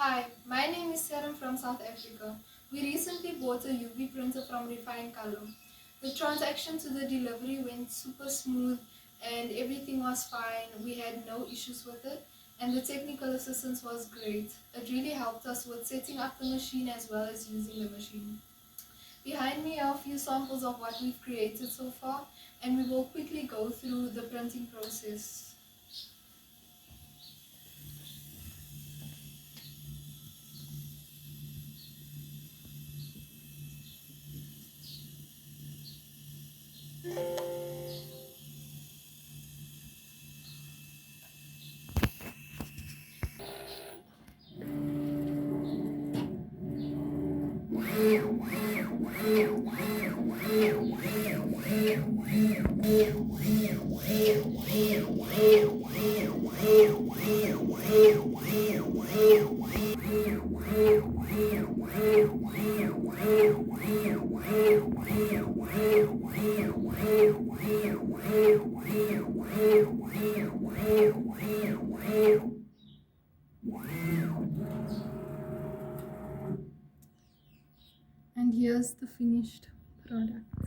Hi, my name is Sarah from South Africa. We recently bought a UV printer from Refined Color. The transaction to the delivery went super smooth and everything was fine. We had no issues with it and the technical assistance was great. It really helped us with setting up the machine as well as using the machine. Behind me are a few samples of what we've created so far and we will quickly go through the printing process. And here's the finished product.